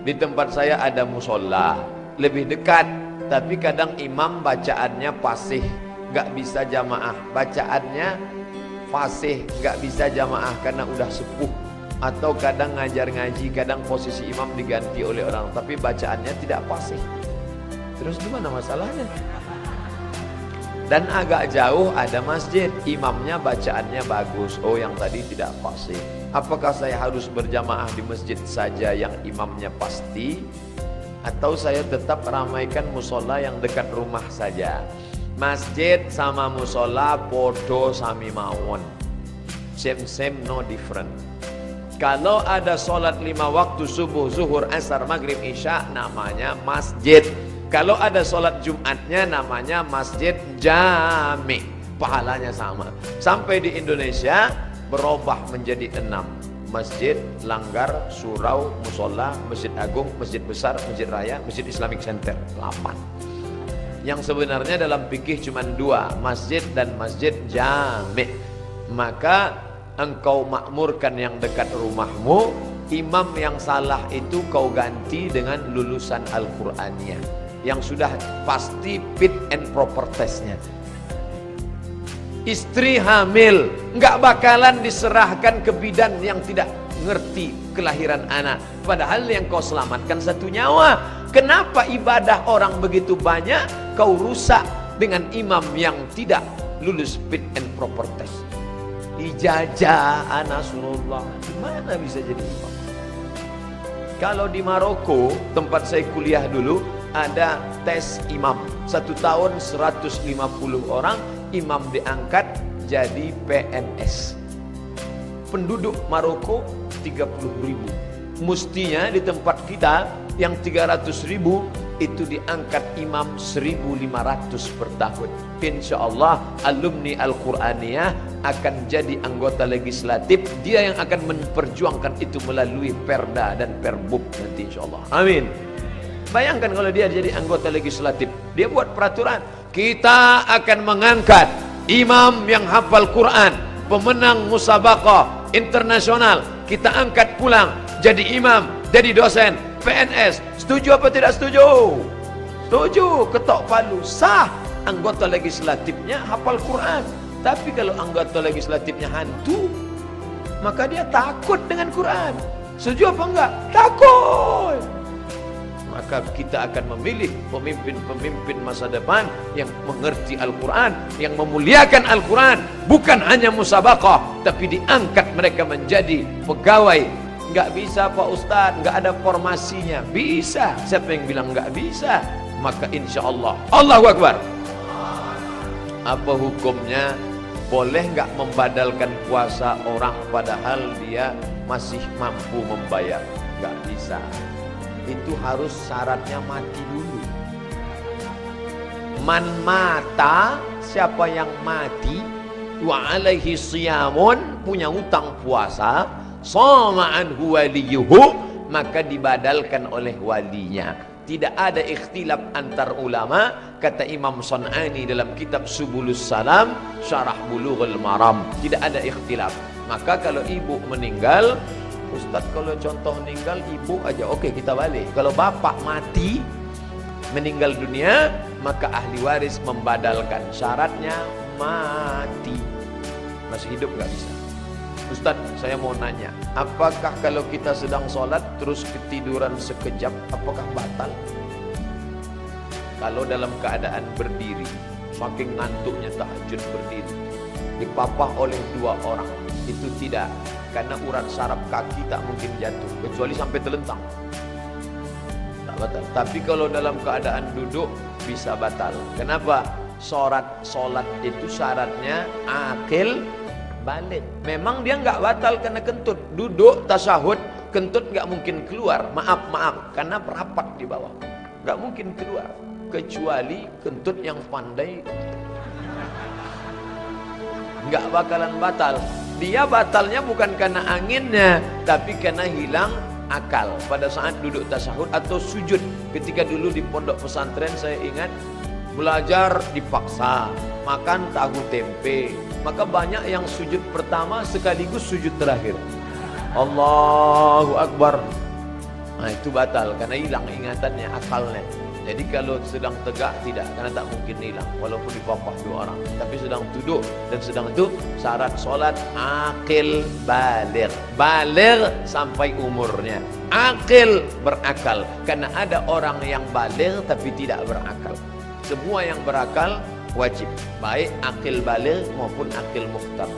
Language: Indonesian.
Di tempat saya ada musola, lebih dekat, tapi kadang imam bacaannya fasih, nggak bisa jamaah. Bacaannya fasih, nggak bisa jamaah karena udah sepuh. Atau kadang ngajar ngaji, kadang posisi imam diganti oleh orang, tapi bacaannya tidak fasih. Terus gimana masalahnya? Dan agak jauh ada masjid, imamnya bacaannya bagus. Oh, yang tadi tidak fasih. Apakah saya harus berjamaah di masjid saja yang imamnya pasti, atau saya tetap ramaikan musola yang dekat rumah saja? Masjid sama musola podo sami mawon, same no different. Kalau ada sholat 5 waktu subuh, zuhur, asar, maghrib, isya, namanya masjid. Kalau ada sholat Jumatnya namanya masjid jami, pahalanya sama. Sampai di Indonesia berubah menjadi 6: masjid, langgar, surau, musola, masjid agung, masjid besar, masjid raya, masjid Islamic Center. 8. Yang sebenarnya dalam fikih cuma 2, masjid dan masjid jami. Maka engkau makmurkan yang dekat rumahmu. Imam yang salah itu kau ganti dengan lulusan Al-Qur'annya yang sudah pasti fit and proper testnya. Istri hamil nggak bakalan diserahkan ke bidan yang tidak ngerti kelahiran anak, padahal yang kau selamatkan 1 nyawa. Kenapa ibadah orang begitu banyak kau rusak dengan imam yang tidak lulus fit and proper test? Ijazah Nasrullah, gimana bisa jadi imam? Kalau di Maroko, tempat saya kuliah dulu, ada tes imam. 1 tahun 150 orang, imam diangkat jadi PNS. Penduduk Maroko 30.000. Mestinya di tempat kita yang 300.000 itu diangkat imam 1.500 per tahun. Insya Allah alumni Al-Quraniyah akan jadi anggota legislatif. Dia yang akan memperjuangkan itu melalui perda dan perbub nanti insya Allah. Amin. Bayangkan kalau dia jadi anggota legislatif, dia buat peraturan, kita akan mengangkat imam yang hafal Quran, pemenang musabaqah internasional, kita angkat pulang jadi imam, jadi dosen, PNS. Setuju apa tidak setuju? Setuju, ketok palu, sah. Anggota legislatifnya hafal Quran. Tapi kalau anggota legislatifnya hantu, maka dia takut dengan Quran. Setuju apa enggak? Takut. Maka kita akan memilih pemimpin-pemimpin masa depan yang mengerti Al-Quran, yang memuliakan Al-Quran. Bukan hanya musabaqah, tapi diangkat mereka menjadi pegawai. Nggak bisa Pak Ustadz, nggak ada formasinya. Bisa. Siapa yang bilang nggak bisa? Maka insya Allah, Allahu Akbar. Apa hukumnya? Boleh nggak membadalkan puasa orang padahal dia masih mampu membayar? Nggak bisa. Itu harus syaratnya mati dulu. Man mata, siapa yang mati, wa alaihi siyamun, punya utang puasa, sama anhu waliyuhu, maka dibadalkan oleh walinya. Tidak ada ikhtilaf antar ulama, kata Imam Sun'ani dalam kitab Subulus Salam, Syarah Bulughul Maram. Tidak ada ikhtilaf. Maka kalau ibu meninggal, Ustadz kalau contoh meninggal ibu aja, oke kita balik. Kalau bapak mati, meninggal dunia, maka ahli waris membadalkan. Syaratnya mati. Masih hidup nggak bisa. Ustadz, saya mau nanya, apakah kalau kita sedang sholat terus ketiduran sekejap, apakah batal? Kalau dalam keadaan berdiri, saking ngantuknya tahajud berdiri, dipapah oleh 2 orang, itu tidak, karena urat saraf kaki tak mungkin jatuh, kecuali sampai telentang. Tak batal. Tapi kalau dalam keadaan duduk, bisa batal. Kenapa? Sholat itu syaratnya akil balik. Memang dia nggak batal karena kentut. Duduk tasyahud, kentut nggak mungkin keluar. Maaf, karena merapat di bawah. Nggak mungkin keluar. Kecuali kentut yang pandai, nggak bakalan batal. Dia batalnya bukan karena anginnya, tapi karena hilang akal pada saat duduk tasyahud atau sujud. Ketika dulu di pondok pesantren saya ingat, belajar dipaksa, makan tahu tempe, maka banyak yang sujud pertama sekaligus sujud terakhir. Allahu Akbar. Nah, itu batal karena hilang ingatannya, akalnya. Jadi kalau sedang tegak tidak, karena tak mungkin hilang walaupun dipapah dua orang. Tapi sedang duduk dan sedang itu syarat solat akil baligh. Baligh sampai umurnya. Akil berakal. Karena ada orang yang baligh tapi tidak berakal. Semua yang berakal wajib, baik akil baligh maupun akil mukhtar.